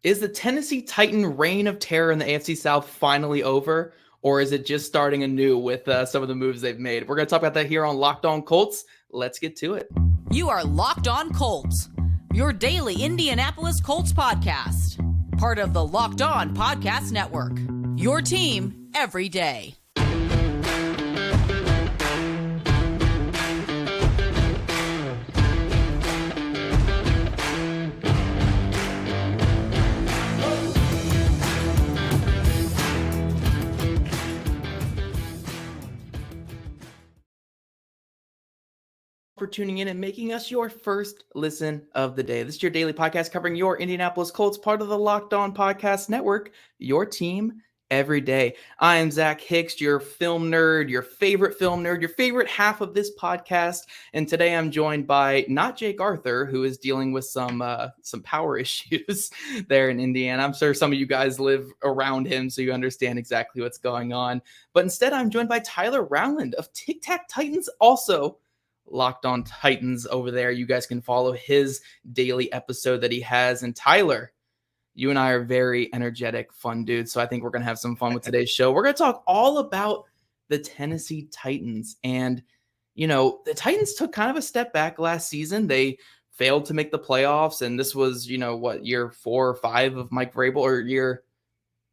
Is the Tennessee Titan reign of terror in the AFC South finally over, or is it just starting anew with some of the moves they've made? We're going to talk about that here on Locked On Colts. Let's get to it. You are Locked On Colts, your daily Indianapolis Colts podcast. Part of the Locked On Podcast Network, your team every day. For tuning in and making us your first listen of the day. This is your daily podcast covering your Indianapolis Colts, part of the Locked On Podcast Network, your team every day. I am Zach Hicks, your film nerd, your favorite half of this podcast. And today I'm joined by not Jake Arthur, who is dealing with some power issues there in Indiana. I'm sure some of you guys live around him, so you understand exactly what's going on. But instead, I'm joined by Tyler Rowland of Tic Tac Titans, also Locked On Titans over there. You guys can follow his daily episode that he has. And Tyler, you and I are very energetic, fun dudes. So I think we're going to have some fun with today's show. We're going to talk all about the Tennessee Titans. And, you know, the Titans took kind of a step back last season. They failed to make the playoffs. And this was, year 4 or 5 of Mike Vrabel, or year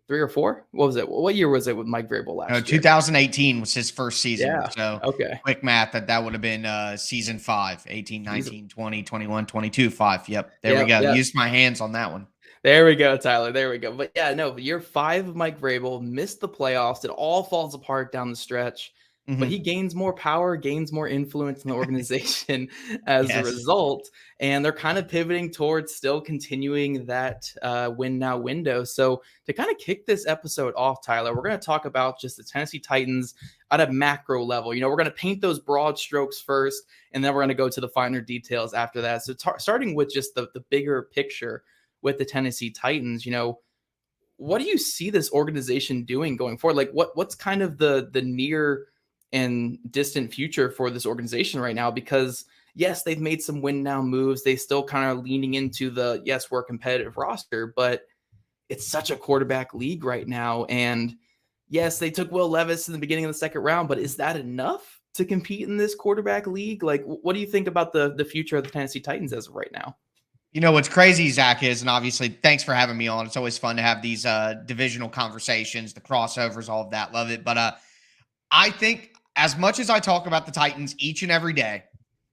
3 or 4? What was it? What year was it with Mike Vrabel last year? 2018 was his first season. Yeah. So okay. Quick math, that would have been season 5, 18, 19, 20, 21, 22, 5. Yep. There we go. Yep. Used my hands on that one. There we go, Tyler. There we go. But yeah, no, year 5 of Mike Vrabel, missed the playoffs. It all falls apart down the stretch. Mm-hmm. But he gains more power, gains more influence in the organization as a result. And they're kind of pivoting towards still continuing that win now window. So to kind of kick this episode off, Tyler, we're going to talk about just the Tennessee Titans at a macro level. We're going to paint those broad strokes first, and then we're going to go to the finer details after that. So starting with just the bigger picture with the Tennessee Titans, what do you see this organization doing going forward? Like what's kind of the near and distant future for this organization right now? Because yes, they've made some win now moves. They still kind of leaning into the, yes, we're a competitive roster, but it's such a quarterback league right now. And yes, they took Will Levis in the beginning of the second round, but is that enough to compete in this quarterback league? Like, what do you think about the future of the Tennessee Titans as of right now? What's crazy, Zach, is, and obviously thanks for having me on. It's always fun to have these divisional conversations, the crossovers, all of that. Love it. But I think, as much as I talk about the Titans each and every day,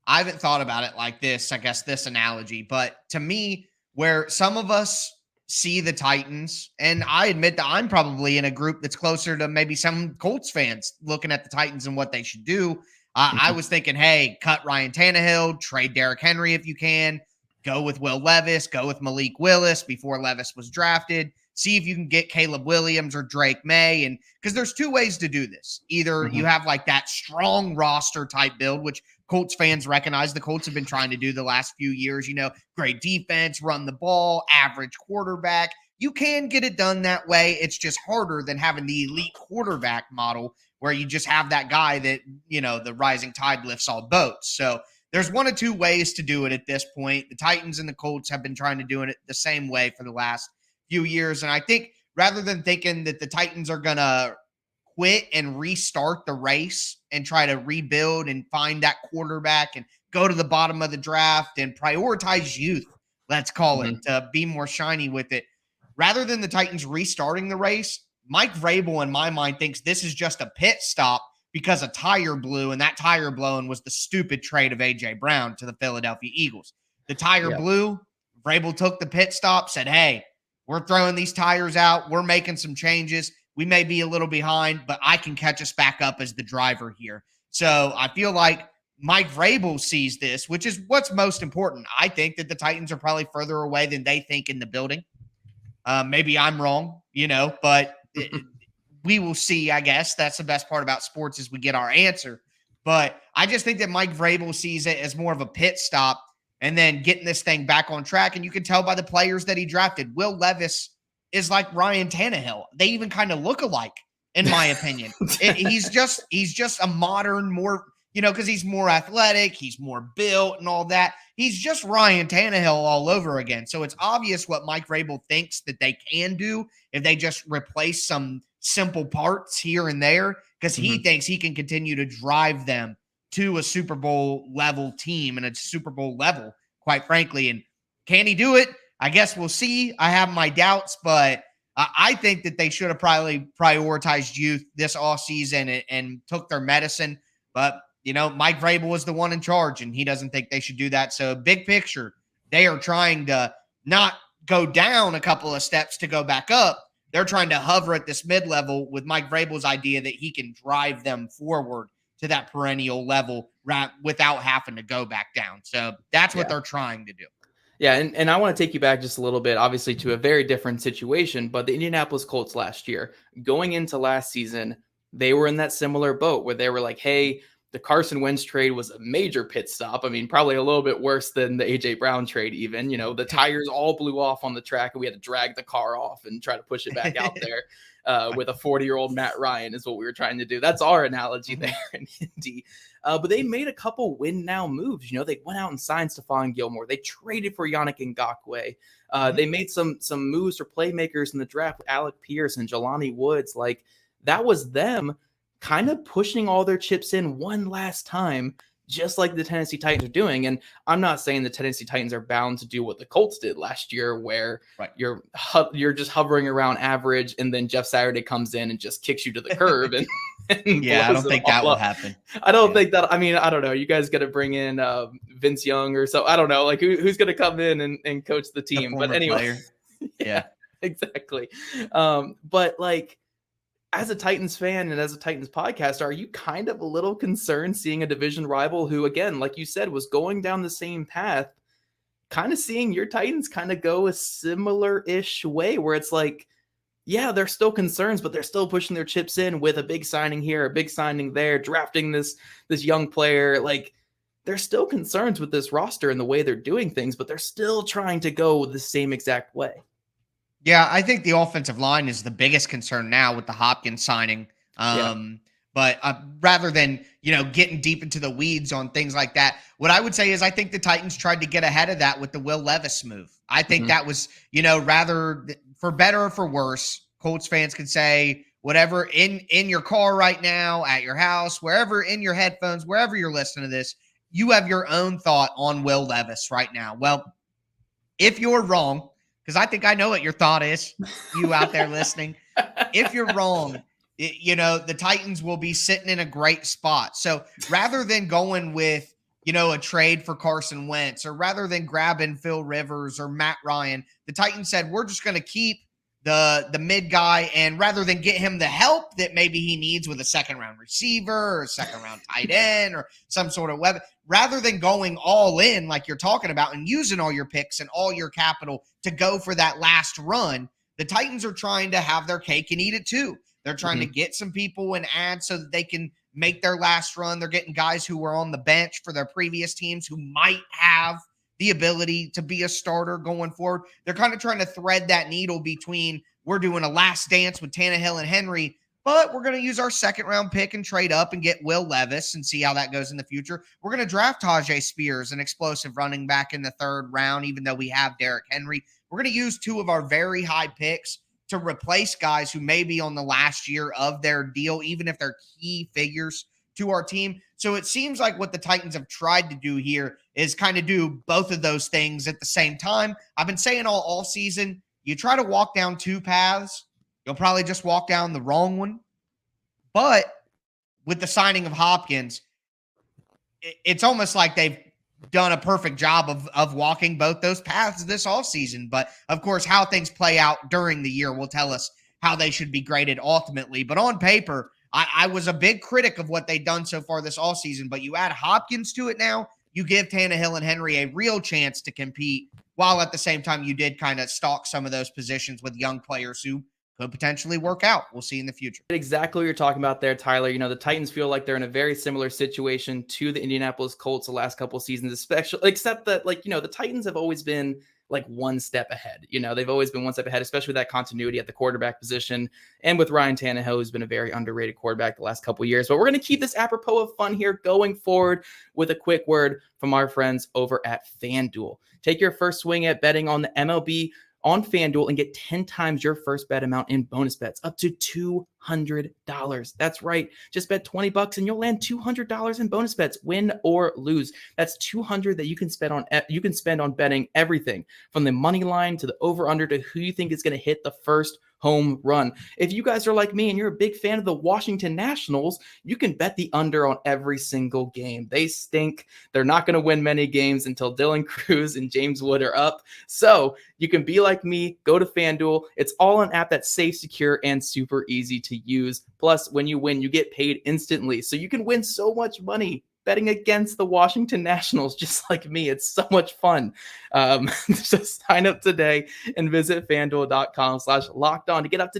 I haven't thought about it like this, I guess, this analogy. But to me, where some of us see the Titans, and I admit that I'm probably in a group that's closer to maybe some Colts fans looking at the Titans and what they should do. I was thinking, hey, cut Ryan Tannehill, trade Derrick Henry if you can, go with Will Levis, go with Malik Willis before Levis was drafted. See if you can get Caleb Williams or Drake May. And because there's 2 ways to do this. Either you have like that strong roster type build, which Colts fans recognize the Colts have been trying to do the last few years, great defense, run the ball, average quarterback. You can get it done that way. It's just harder than having the elite quarterback model where you just have that guy that, the rising tide lifts all boats. So there's 1 of 2 ways to do it at this point. The Titans and the Colts have been trying to do it the same way for the last few years. And I think rather than thinking that the Titans are going to quit and restart the race and try to rebuild and find that quarterback and go to the bottom of the draft and prioritize youth, let's call it, to be more shiny with it. Rather than the Titans restarting the race, Mike Vrabel, in my mind, thinks this is just a pit stop because a tire blew, and that tire blowing was the stupid trade of A.J. Brown to the Philadelphia Eagles. The tire blew. Vrabel took the pit stop, said, hey, we're throwing these tires out. We're making some changes. We may be a little behind, but I can catch us back up as the driver here. So I feel like Mike Vrabel sees this, which is what's most important. I think that the Titans are probably further away than they think in the building. Maybe I'm wrong, but we will see, I guess. That's the best part about sports is we get our answer. But I just think that Mike Vrabel sees it as more of a pit stop and then getting this thing back on track. And you can tell by the players that he drafted. Will Levis is like Ryan Tannehill. They even kind of look alike, in my opinion. He's just a modern, more because he's more athletic, he's more built and all that. He's just Ryan Tannehill all over again. So it's obvious what Mike Vrabel thinks that they can do if they just replace some simple parts here and there, because he thinks he can continue to drive them to a Super Bowl level team and a Super Bowl level, quite frankly. And can he do it? I guess we'll see. I have my doubts, but I think that they should have probably prioritized youth this offseason and took their medicine. But, Mike Vrabel was the one in charge, and he doesn't think they should do that. So big picture, they are trying to not go down a couple of steps to go back up. They're trying to hover at this mid-level with Mike Vrabel's idea that he can drive them forward to that perennial level without having to go back down. So that's what they're trying to do. Yeah, and I want to take you back just a little bit, obviously, to a very different situation, but the Indianapolis Colts last year, going into last season, they were in that similar boat where they were like, hey, the Carson Wentz trade was a major pit stop. I mean, probably a little bit worse than the A.J. Brown trade even. The tires all blew off on the track, and we had to drag the car off and try to push it back out there. With a 40-year-old Matt Ryan is what we were trying to do. That's our analogy there in Indy. But they made a couple win now moves. They went out and signed Stephon Gilmore. They traded for Yannick Ngakoue. They made some moves for playmakers in the draft with Alec Pierce and Jelani Woods. Like, that was them kind of pushing all their chips in one last time, just like the Tennessee Titans are doing. And I'm not saying the Tennessee Titans are bound to do what the Colts did last year, where you're just hovering around average, and then Jeff Saturday comes in and just kicks you to the curb. And I don't think that will happen. I don't think that. I mean, I don't know. You guys got to bring in Vince Young or so. I don't know. Like, who's going to come in and coach the team? But anyway, yeah, exactly. But like, as a Titans fan and as a Titans podcaster, are you kind of a little concerned seeing a division rival who, again, like you said, was going down the same path, kind of seeing your Titans kind of go a similar-ish way where it's like, yeah, there's still concerns, but they're still pushing their chips in with a big signing here, a big signing there, drafting this young player. Like, there's still concerns with this roster and the way they're doing things, but they're still trying to go the same exact way. Yeah, I think the offensive line is the biggest concern now with the Hopkins signing. But rather than, getting deep into the weeds on things like that, what I would say is I think the Titans tried to get ahead of that with the Will Levis move. I think that was, rather for better or for worse, Colts fans can say whatever in your car right now, at your house, wherever, in your headphones, wherever you're listening to this, you have your own thought on Will Levis right now. Well, if you're wrong, because I think I know what your thought is, you out there listening. If you're wrong, the Titans will be sitting in a great spot. So rather than going with, a trade for Carson Wentz, or rather than grabbing Phil Rivers or Matt Ryan, the Titans said, we're just going to keep the mid guy, and rather than get him the help that maybe he needs with a second-round receiver or a second-round tight end or some sort of weapon, rather than going all in like you're talking about and using all your picks and all your capital to go for that last run, the Titans are trying to have their cake and eat it too. They're trying to get some people and add so that they can make their last run. They're getting guys who were on the bench for their previous teams who might have the ability to be a starter going forward. They're kind of trying to thread that needle between, we're doing a last dance with Tannehill and Henry, but we're going to use our second-round pick and trade up and get Will Levis and see how that goes in the future. We're going to draft Tajay Spears, an explosive running back, in the third round, even though we have Derrick Henry. We're going to use two of our very high picks to replace guys who may be on the last year of their deal, even if they're key figures to our team. So it seems like what the Titans have tried to do here is kind of do both of those things at the same time. I've been saying all season, you try to walk down two paths, you'll probably just walk down the wrong one. But with the signing of Hopkins, it's almost like they've done a perfect job of walking both those paths this offseason. But, of course, how things play out during the year will tell us how they should be graded ultimately. But on paper, I was a big critic of what they've done so far this offseason. But you add Hopkins to it now, you give Tannehill and Henry a real chance to compete, while at the same time you did kind of stalk some of those positions with young players who could potentially work out. We'll see in the future. Exactly what you're talking about there, Tyler. The Titans feel like they're in a very similar situation to the Indianapolis Colts the last couple of seasons, especially, except that, the Titans have always been like one step ahead. They've always been one step ahead, especially with that continuity at the quarterback position. And with Ryan Tannehill, who's been a very underrated quarterback the last couple of years. But we're going to keep this apropos of fun here going forward with a quick word from our friends over at FanDuel. Take your first swing at betting on the MLB on FanDuel and get 10 times your first bet amount in bonus bets, up to $200. That's right. Just bet $20 and you'll land $200 in bonus bets, win or lose. That's $200 that you can spend on betting everything from the money line to the over under to who you think is going to hit the first home run. If you guys are like me and you're a big fan of the Washington Nationals, you can bet the under on every single game. They stink. They're not going to win many games until Dylan Cruz and James Wood are up. So you can be like me, go to FanDuel. It's all an app that's safe, secure, and super easy to use. Plus, when you win, you get paid instantly. So you can win so much money betting against the Washington Nationals, just like me. It's so much fun. Just sign up today and visit FanDuel.com/lockedon to get up to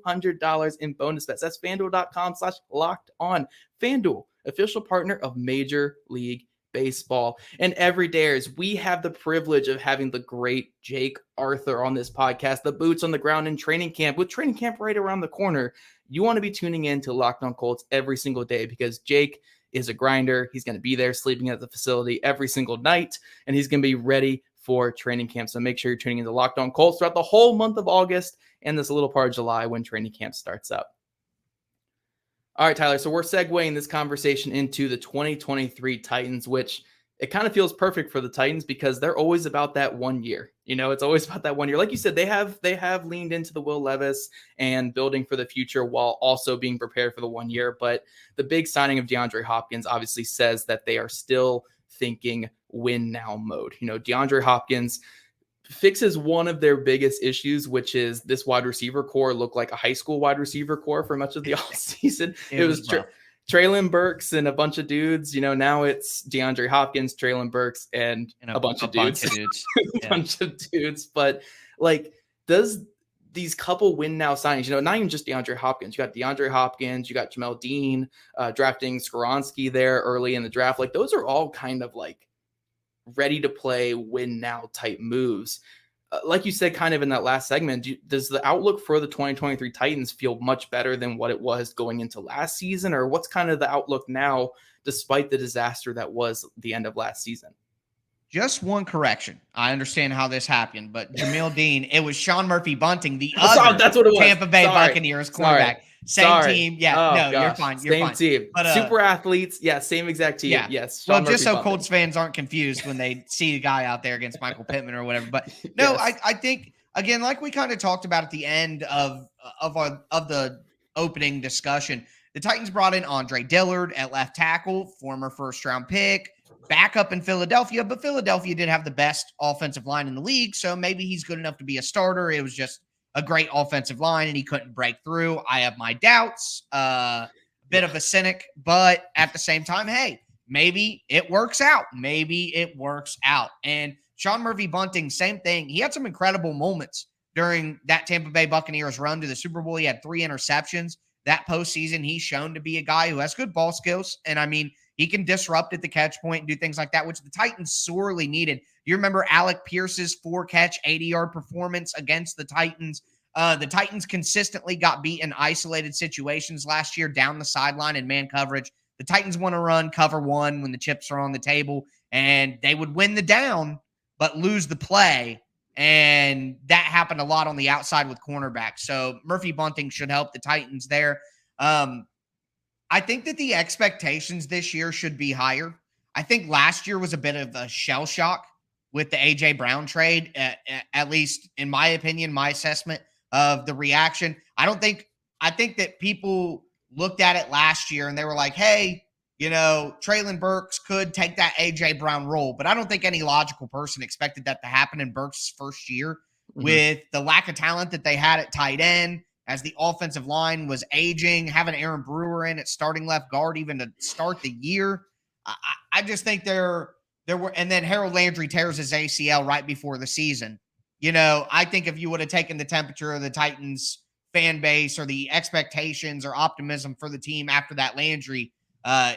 $200 in bonus bets. That's FanDuel.com/lockedon. FanDuel, official partner of Major League Baseball. And every dares, we have the privilege of having the great Jake Arthur on this podcast, the boots on the ground in training camp. With training camp right around the corner, you want to be tuning in to Locked On Colts every single day because Jake is a grinder. He's going to be there sleeping at the facility every single night, and he's going to be ready for training camp. So make sure you're tuning into Locked On Colts throughout the whole month of August and this little part of July when training camp starts up. All right, Tyler. So we're segueing this conversation into the 2023 Titans, which it kind of feels perfect for the Titans because they're always about that 1 year. It's always about that 1 year. Like you said, they have leaned into the Will Levis and building for the future while also being prepared for the 1 year. But the big signing of DeAndre Hopkins obviously says that they are still thinking win now mode. DeAndre Hopkins fixes one of their biggest issues, which is this wide receiver core looked like a high school wide receiver core for much of the offseason. It was Treylon Burks and a bunch of dudes. Now it's DeAndre Hopkins, Treylon Burks, and a bunch of dudes. A bunch of dudes. But does these couple win now signings, not even just DeAndre Hopkins. You got DeAndre Hopkins, you got Jamel Dean, drafting Skoronski there early in the draft. Those are all kind of ready to play win now type moves. Like you said, kind of in that last segment, does the outlook for the 2023 Titans feel much better than what it was going into last season? Or what's kind of the outlook now, despite the disaster that was the end of last season? Just one correction. I understand how this happened, but Jamel Dean, it was Sean Murphy Bunting, the other that's what it was. Tampa Bay Buccaneers quarterback. Same team. Yeah, you're fine. You're same fine. Team. But, super athletes. Yeah, same exact team. Yeah. Yes. Sean Murphy just so Bunting. Colts fans aren't confused when they see a guy out there against Michael Pittman or whatever. But no, yes. I think, again, like we kind of talked about at the end of the opening discussion, the Titans brought in Andre Dillard at left tackle, former first-round pick, backup in Philadelphia, but Philadelphia did have the best offensive line in the league, so maybe he's good enough to be a starter. It was just a great offensive line, and he couldn't break through. I have my doubts, bit of a cynic, but at the same time, hey, maybe it works out. Maybe it works out. And Sean Murphy Bunting, same thing. He had some incredible moments during that Tampa Bay Buccaneers run to the Super Bowl. He had 3 interceptions. That postseason, he's shown to be a guy who has good ball skills. And I mean, he can disrupt at the catch point and do things like that, which the Titans sorely needed. You remember Alec Pierce's 4-catch, 80-yard performance against the Titans. The Titans consistently got beat in isolated situations last year down the sideline in man coverage. The Titans want to run cover one when the chips are on the table, and they would win the down but lose the play. And that happened a lot on the outside with cornerbacks. So Murphy Bunting should help the Titans there. I think that the expectations this year should be higher. I think last year was a bit of a shell shock with the A.J. Brown trade, at least in my opinion, my assessment of the reaction. I think that people looked at it last year and they were like, hey, Treylon Burks could take that A.J. Brown role. But I don't think any logical person expected that to happen in Burks' first year with the lack of talent that they had at tight end, as the offensive line was aging, having Aaron Brewer in at starting left guard even to start the year. I just think there were, and then Harold Landry tears his ACL right before the season. I think if you would have taken the temperature of the Titans fan base or the expectations or optimism for the team after that Landry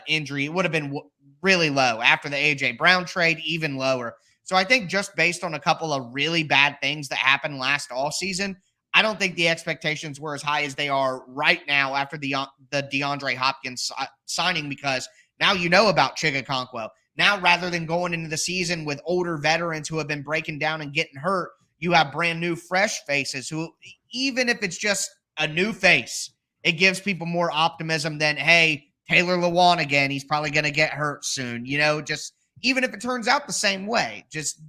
injury, it would have been really low. After the A.J. Brown trade, even lower. So I think just based on a couple of really bad things that happened last offseason, I don't think the expectations were as high as they are right now after the DeAndre Hopkins signing, because now you know about Chigakonkwo. Now, rather than going into the season with older veterans who have been breaking down and getting hurt, you have brand new, fresh faces who, even if it's just a new face, it gives people more optimism than, hey, Taylor Lewan again, he's probably going to get hurt soon. Just even if it turns out the same way, just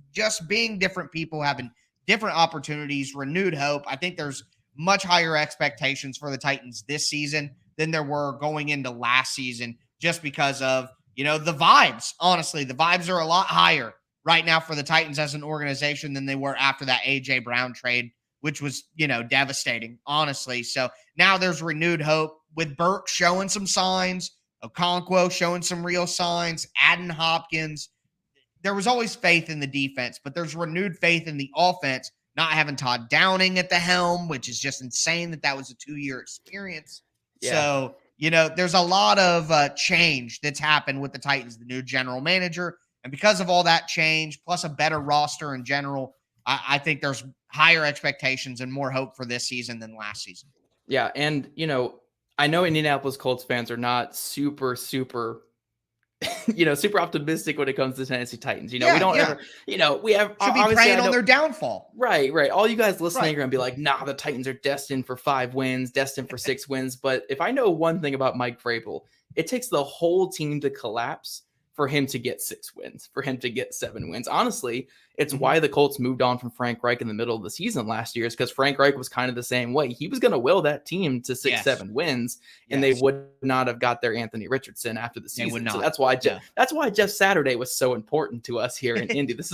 being different people, having different opportunities, renewed hope. I think there's much higher expectations for the Titans this season than there were going into last season, just because of, the vibes. Honestly, the vibes are a lot higher right now for the Titans as an organization than they were after that A.J. Brown trade, which was, devastating, honestly. So now there's renewed hope with Burke showing some signs, Okonkwo showing some real signs, adding Hopkins. There was always faith in the defense, but there's renewed faith in the offense, not having Todd Downing at the helm, which is just insane that was a 2-year experience. Yeah. So, there's a lot of change that's happened with the Titans, the new general manager. And because of all that change, plus a better roster in general, I think there's higher expectations and more hope for this season than last season. Yeah. And, I know Indianapolis Colts fans are not super super optimistic when it comes to Tennessee Titans. We don't ever, we have should be preying on their downfall. Right. All you guys listening are going to be like, nah, the Titans are destined for 5 wins, destined for 6 wins. But if I know one thing about Mike Vrabel, it takes the whole team to collapse for him to get 6 wins, for him to get 7 wins. Honestly, it's why the Colts moved on from Frank Reich in the middle of the season last year, is because Frank Reich was kind of the same way. He was going to will that team to 6-7 wins, and they would not have got their Anthony Richardson after the season. So that's why Jeff Saturday was so important to us here in Indy. This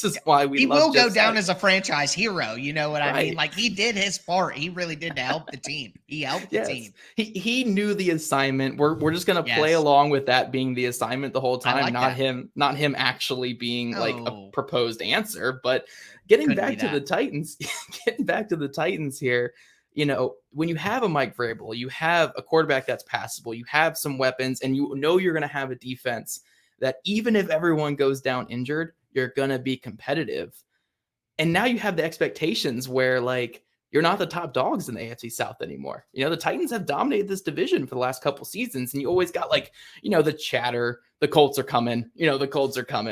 is why he will go down as a franchise hero. You know what I mean? Like, he did his part. He really did to help the team. He helped the team. He knew the assignment. We're just going to play along with that being the assignment the whole time, not him actually being like a proposed answer. But getting back to the Titans here, when you have a Mike Vrabel, you have a quarterback that's passable, you have some weapons, and you're going to have a defense that even if everyone goes down injured, you're going to be competitive. And now you have the expectations where, like, you're not the top dogs in the AFC South anymore. The Titans have dominated this division for the last couple seasons, and you always got, like, the chatter, the Colts are coming,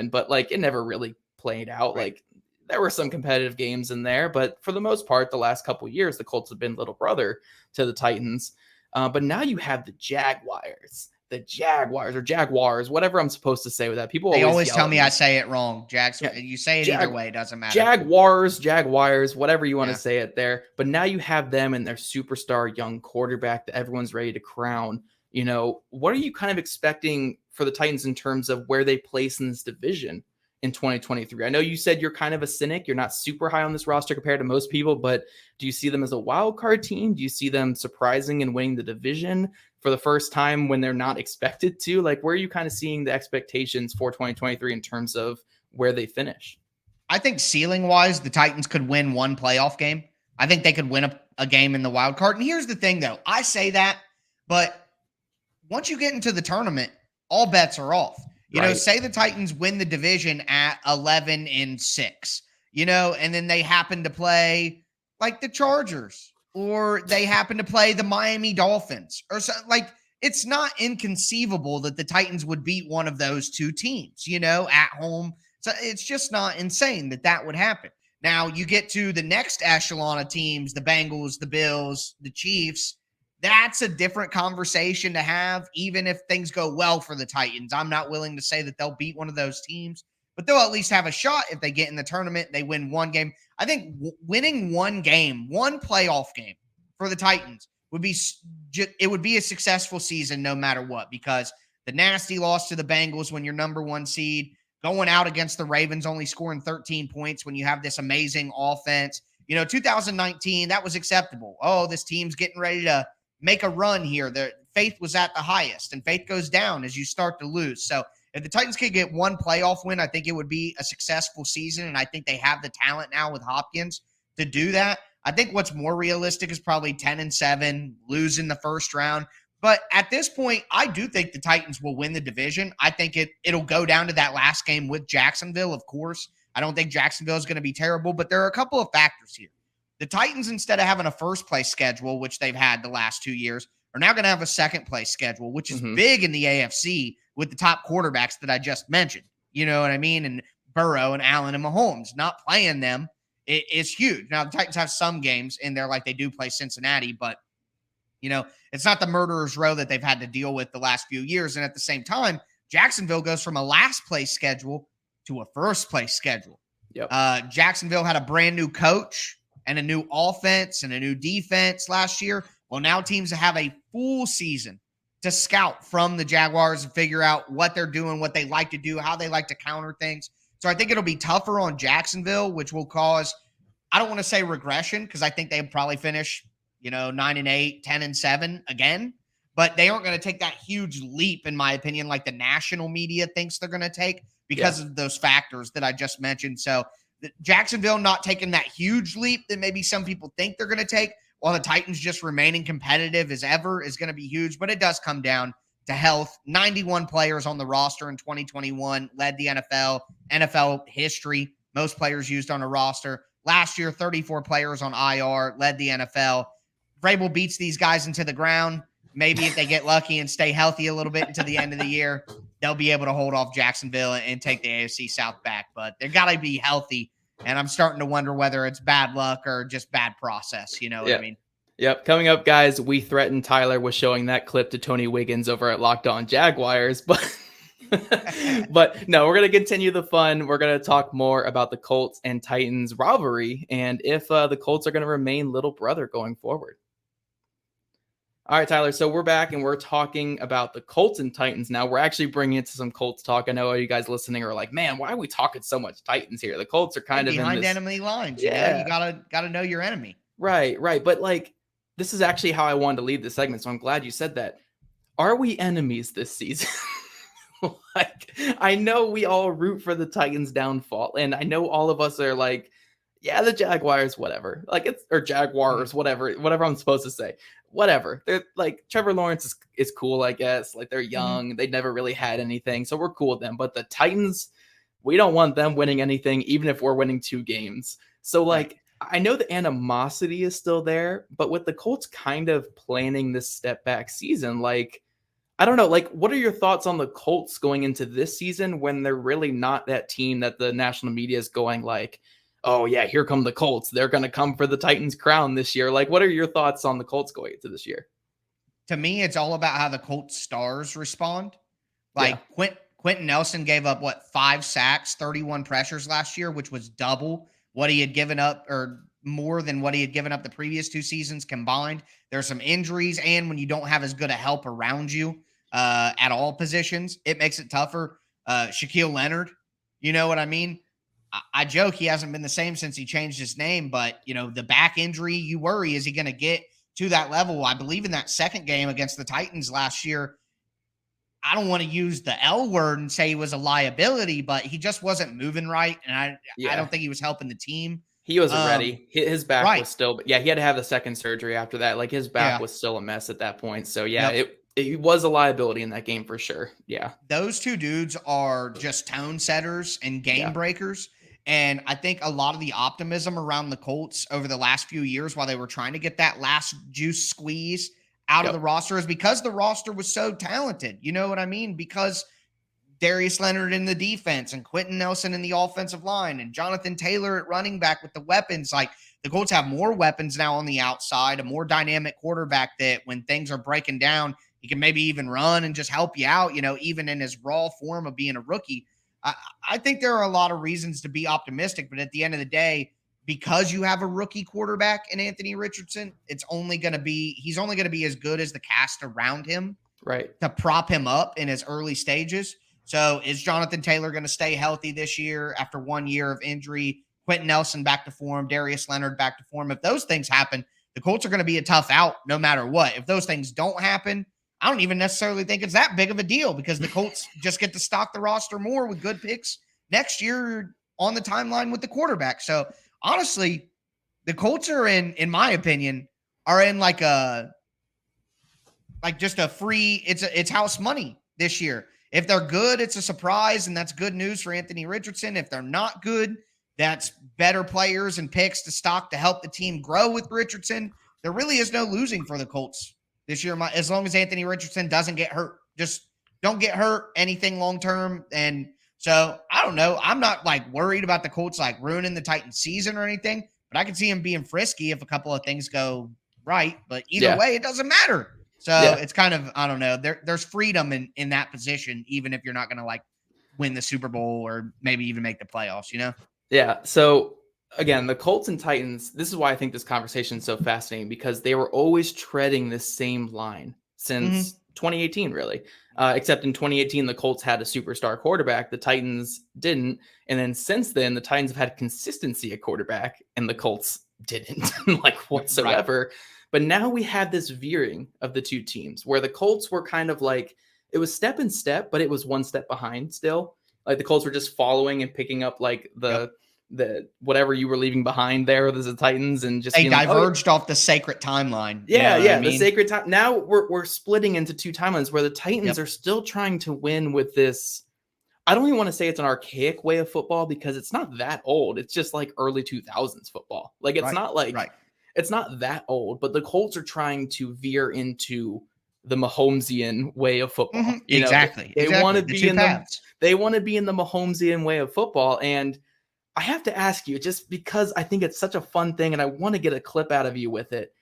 but like it never really played out. Right. Like, there were some competitive games in there, but for the most part, the last couple of years, the Colts have been little brother to the Titans. But now you have the Jaguars, or Jaguars, whatever I'm supposed to say with that. People always tell me I say it wrong. You say it either way, it doesn't matter. Jaguars, whatever you want to say it there. But now you have them and their superstar young quarterback that everyone's ready to crown. What are you kind of expecting for the Titans in terms of where they place in this division in 2023? I know you said you're kind of a cynic. You're not super high on this roster compared to most people, but do you see them as a wild card team? Do you see them surprising and winning the division for the first time when they're not expected to? Like, where are you kind of seeing the expectations for 2023 in terms of where they finish? I think ceiling wise, the Titans could win one playoff game. I think they could win a game in the wild card. And here's the thing though, I say that, but once you get into the tournament, all bets are off. Say the Titans win the division at 11-6, and then they happen to play like the Chargers, or they happen to play the Miami Dolphins, or so. Like, it's not inconceivable that the Titans would beat one of those two teams, at home. So it's just not insane that would happen. Now you get to the next echelon of teams, the Bengals, the Bills, the Chiefs. That's a different conversation to have, even if things go well for the Titans. I'm not willing to say that they'll beat one of those teams, but they'll at least have a shot if they get in the tournament, they win one game. I think winning one game, one playoff game for the Titans would be a successful season no matter what, because the nasty loss to the Bengals when you're number 1 seed, going out against the Ravens, only scoring 13 points when you have this amazing offense. 2019, that was acceptable. Oh, this team's getting ready to make a run here. Their faith was at the highest, and faith goes down as you start to lose. So if the Titans could get one playoff win, I think it would be a successful season, and I think they have the talent now with Hopkins to do that. I think what's more realistic is probably 10-7, lose in the first round. But at this point, I do think the Titans will win the division. I think it'll go down to that last game with Jacksonville, of course. I don't think Jacksonville is going to be terrible, but there are a couple of factors here. The Titans, instead of having a first place schedule, which they've had the last 2 years, are now going to have a second place schedule, which is big in the AFC with the top quarterbacks that I just mentioned. You know what I mean? And Burrow and Allen and Mahomes, not playing them is huge. Now, the Titans have some games in there like they do play Cincinnati, but, it's not the murderer's row that they've had to deal with the last few years. And at the same time, Jacksonville goes from a last place schedule to a first place schedule. Yep. Jacksonville had a brand new coach and a new offense and a new defense last year. Well, now teams have a full season to scout from the Jaguars and figure out what they're doing, what they like to do, how they like to counter things. So I think it'll be tougher on Jacksonville, which will cause, I don't want to say regression, because I think they'll probably finish, 9-8, 10-7 again. But they aren't going to take that huge leap, in my opinion, like the national media thinks they're going to take because of those factors that I just mentioned. So Jacksonville not taking that huge leap that maybe some people think they're going to take, while the Titans just remaining competitive as ever is going to be huge. But it does come down to health. 91 players on the roster in 2021 led the NFL history. Most players used on a roster. Last year, 34 players on IR led the NFL. Vrabel beats these guys into the ground. Maybe if they get lucky and stay healthy a little bit until the end of the year, they'll be able to hold off Jacksonville and take the AFC South back. But they've got to be healthy. And I'm starting to wonder whether it's bad luck or just bad process. You know what I mean? Yep. Coming up, guys, we threatened Tyler with showing that clip to Tony Wiggins over at Locked On Jaguars. But no, we're going to continue the fun. We're going to talk more about the Colts and Titans rivalry and if the Colts are going to remain little brother going forward. All right, Tyler. So we're back and we're talking about the Colts and Titans. Now we're actually bringing it to some Colts talk. I know you guys listening are like, man, why are we talking so much Titans here? The Colts are kind of behind enemy lines. Yeah. You gotta know your enemy. Right. But this is actually how I wanted to leave the segment. So I'm glad you said that. Are we enemies this season? I know we all root for the Titans' downfall. And I know all of us are like, yeah, the Jaguars, whatever. Or Jaguars, whatever I'm supposed to say. Whatever. They're like, Trevor Lawrence is cool, I guess. Like, they're young. They never really had anything. So we're cool with them. But the Titans, we don't want them winning anything, even if we're winning 2 games. So I know the animosity is still there, but with the Colts kind of planning this step back season, I don't know, what are your thoughts on the Colts going into this season when they're really not that team that the national media is going oh yeah, here come the Colts. They're going to come for the Titans crown this year. What are your thoughts on the Colts going into this year? To me, it's all about how the Colts stars respond. Quentin Nelson gave up 5 sacks, 31 pressures last year, which was double what he had given up, or more than what he had given up the previous 2 seasons combined. There's some injuries, and when you don't have as good a help around you at all positions, it makes it tougher. Shaquille Leonard, you know what I mean? I joke he hasn't been the same since he changed his name, but, the back injury, you worry, is he going to get to that level? I believe in that second game against the Titans last year, I don't want to use the L word and say he was a liability, but he just wasn't moving right, and I don't think he was helping the team. He wasn't ready. His back was still, he had to have the second surgery after that. His back was still a mess at that point. So, it was a liability in that game for sure. Yeah. Those 2 dudes are just tone setters and game breakers. And I think a lot of the optimism around the Colts over the last few years while they were trying to get that last juice squeeze out of the roster is because the roster was so talented. You know what I mean? Because Darius Leonard in the defense and Quentin Nelson in the offensive line and Jonathan Taylor at running back with the weapons. The Colts have more weapons now on the outside, a more dynamic quarterback that when things are breaking down, he can maybe even run and just help you out, even in his raw form of being a rookie. I think there are a lot of reasons to be optimistic, but at the end of the day, because you have a rookie quarterback in Anthony Richardson, he's only going to be as good as the cast around him, right, to prop him up in his early stages. So is Jonathan Taylor going to stay healthy this year after 1 year of injury? Quentin Nelson back to form, Darius Leonard back to form. If those things happen, the Colts are going to be a tough out no matter what. If those things don't happen, I don't even necessarily think it's that big of a deal because the Colts just get to stock the roster more with good picks next year on the timeline with the quarterback. So honestly, the Colts are in my opinion, are in just a free, it's house money this year. If they're good, it's a surprise, and that's good news for Anthony Richardson. If they're not good, that's better players and picks to stock to help the team grow with Richardson. There really is no losing for the Colts this year, as long as Anthony Richardson doesn't get hurt. Just don't get hurt anything long-term. And so, I don't know. I'm not like worried about the Colts like ruining the Titans season or anything, but I can see him being frisky if a couple of things go right. But either way, it doesn't matter. So it's kind of, I don't know. There's freedom in that position, even if you're not going to like win the Super Bowl or maybe even make the playoffs, you know? Yeah. So again, the Colts and Titans, this is why I think this conversation is so fascinating, because they were always treading this same line since 2018, really. Except in 2018, the Colts had a superstar quarterback. The Titans didn't. And then since then, the Titans have had consistency at quarterback and the Colts didn't like whatsoever. Right. But now we have this veering of the two teams where the Colts were kind of like, it was step and step, but it was one step behind still. Like the Colts were just following and picking up like the whatever you were leaving behind there with the Titans, and just they diverged off the sacred timeline. Yeah, you know the sacred time. Now we're splitting into two timelines where the Titans are still trying to win with this. I don't even want to say it's an archaic way of football because it's not that old. It's just like early 2000s football. Like it's not like it's not that old, but the Colts are trying to veer into the Mahomesian way of football. Exactly. They want to be in they want to be in the Mahomesian way of football. And I have to ask you, just because I think it's such a fun thing and I want to get a clip out of you with it.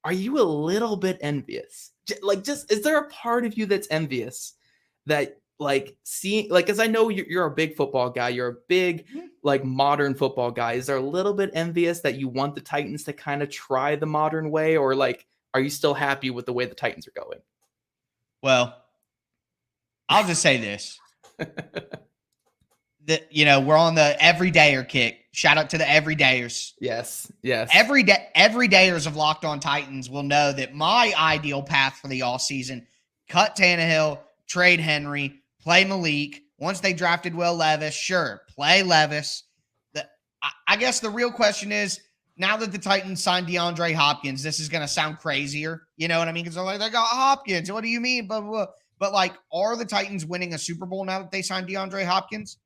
Are you a little bit envious? Is there a part of you that's envious that like seeing, like, cause I know you're a big football guy. You're a big, like modern football guy. Is there a little bit envious that you want the Titans to kind of try the modern way, or like, are you still happy with the way the Titans are going? Well, I'll just say this. We're on the everydayer kick. Shout out to the everydayers. Yes. Everydayers of Locked On Titans will know that my ideal path for the offseason, cut Tannehill, trade Henry, play Malik. Once they drafted Will Levis, sure, play Levis. I guess the real question is, now that the Titans signed DeAndre Hopkins, this is going to sound crazier. You know what I mean? Because they're like, they got Hopkins. What do you mean? Blah, blah, blah. But like, are the Titans winning a Super Bowl now that they signed DeAndre Hopkins?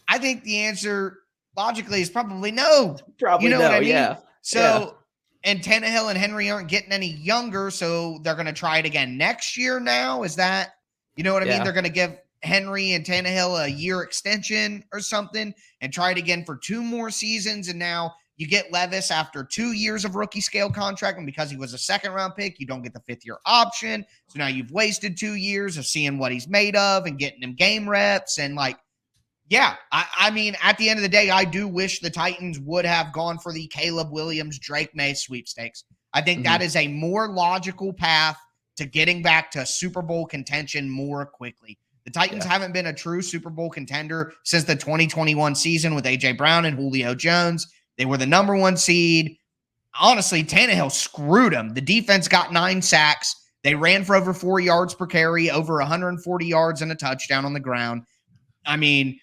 I think the answer logically is probably no. Probably what I mean? Yeah. So, and Tannehill and Henry aren't getting any younger, so they're going to try it again next year now. Is that, you know what I mean? They're going to give Henry and Tannehill a year extension or something and try it again for 2 more seasons. And now you get Levis after 2 years of rookie scale contract. And because he was a 2nd-round pick, you don't get the 5th-year option. So now you've wasted 2 years of seeing what he's made of and getting him game reps. And like, I mean, at the end of the day, I do wish the Titans would have gone for the Caleb Williams, Drake May sweepstakes. I think that is a more logical path to getting back to Super Bowl contention more quickly. The Titans haven't been a true Super Bowl contender since the 2021 season with A.J. Brown and Julio Jones. They were the number 1 seed. Honestly, Tannehill screwed them. The defense got 9 sacks. They ran for over 4 yards per carry, over 140 yards and a touchdown on the ground. I mean,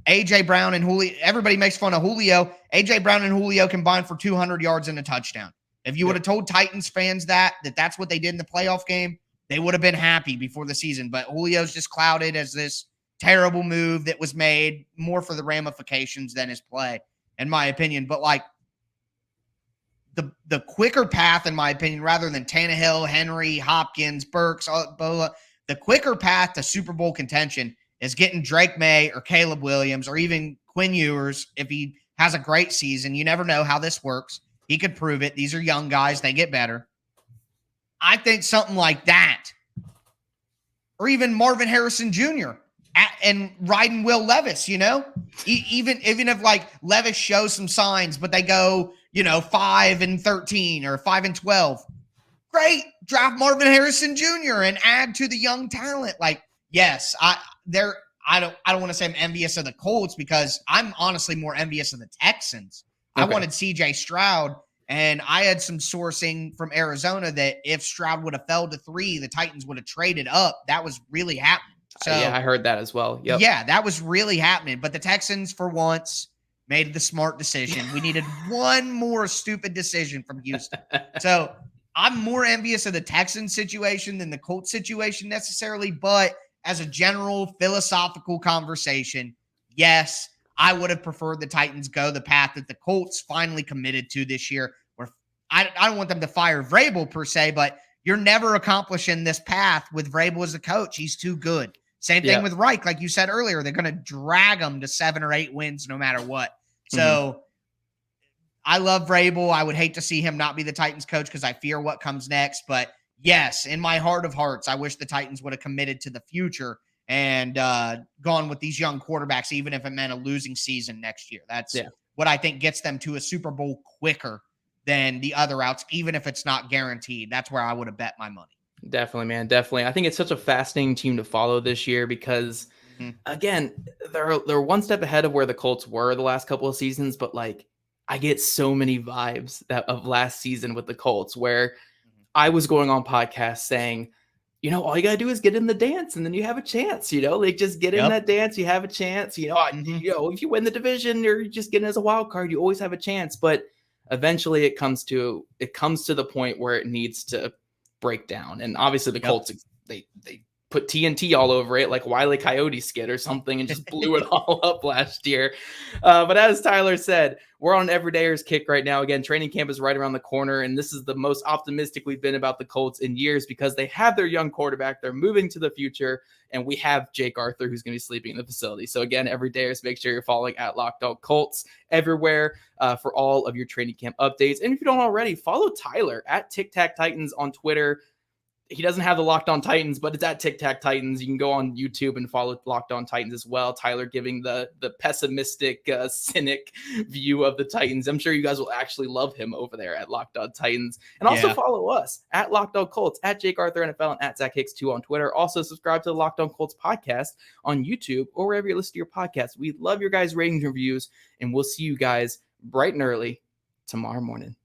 A.J. Brown and Julio, everybody makes fun of Julio. A.J. Brown and Julio combined for 200 yards and a touchdown. If you would have told Titans fans that's what they did in the playoff game, they would have been happy before the season. But Julio's just clouded as this terrible move that was made more for the ramifications than his play, in my opinion. But like the quicker path, in my opinion, rather than Tannehill, Henry, Hopkins, Burks, the quicker path to Super Bowl contention is getting Drake May or Caleb Williams or even Quinn Ewers if he has a great season. You never know how this works. He could prove it. These are young guys. They get better. I think something like that. Or even Marvin Harrison Jr. And riding Will Levis, even if like Levis shows some signs, but they go, 5-13 or 5-12. Great. Draft Marvin Harrison Jr. and add to the young talent. Like, yes, I don't want to say I'm envious of the Colts because I'm honestly more envious of the Texans. Okay. I wanted CJ Stroud, and I had some sourcing from Arizona that if Stroud would have fell to 3, the Titans would have traded up. That was really happening. So I heard that as well. Yep. Yeah, that was really happening. But the Texans, for once, made the smart decision. We needed one more stupid decision from Houston. So I'm more envious of the Texans situation than the Colts situation necessarily, but as a general philosophical conversation, yes, I would have preferred the Titans go the path that the Colts finally committed to this year, where I don't want them to fire Vrabel per se, but you're never accomplishing this path with Vrabel as a coach. He's too good. Same thing with Reich. Like you said earlier, they're going to drag them to 7 or 8 wins no matter what. So I love Vrabel. I would hate to see him not be the Titans coach because I fear what comes next. But yes, in my heart of hearts, I wish the Titans would have committed to the future and gone with these young quarterbacks, even if it meant a losing season next year. That's what I think gets them to a Super Bowl quicker than the other routes, even if it's not guaranteed. That's where I would have bet my money. Definitely, man. Definitely. I think it's such a fascinating team to follow this year because, again, they're one step ahead of where the Colts were the last couple of seasons. But like, I get so many vibes of last season with the Colts where I was going on podcasts saying, you know, all you got to do is get in the dance and then you have a chance, you know, like just get in that dance. You have a chance, you know, if you win the division or you just get in as a wild card, you always have a chance. But eventually it comes to the point where it needs to break down. And obviously the Colts, they put TNT all over it like Wile E. Coyote skit or something and just blew it all up last year. But as Tyler said, we're on an everydayer's kick right now. Again, training camp is right around the corner, and this is the most optimistic we've been about the Colts in years because they have their young quarterback. They're moving to the future, and we have Jake Arthur who's going to be sleeping in the facility. So again, everydayers, make sure you're following at Locked On Colts everywhere for all of your training camp updates. And if you don't already, follow Tyler at Tic Tac Titans on Twitter. He doesn't have the Locked On Titans, but it's at Tic Tac Titans. You can go on YouTube and follow Locked On Titans as well. Tyler giving the pessimistic, cynic view of the Titans. I'm sure you guys will actually love him over there at Locked On Titans. And also follow us at Locked On Colts, at Jake Arthur NFL, and at Zach Hicks 2 on Twitter. Also subscribe to the Locked On Colts podcast on YouTube or wherever you listen to your podcast. We love your guys' ratings and reviews, and we'll see you guys bright and early tomorrow morning.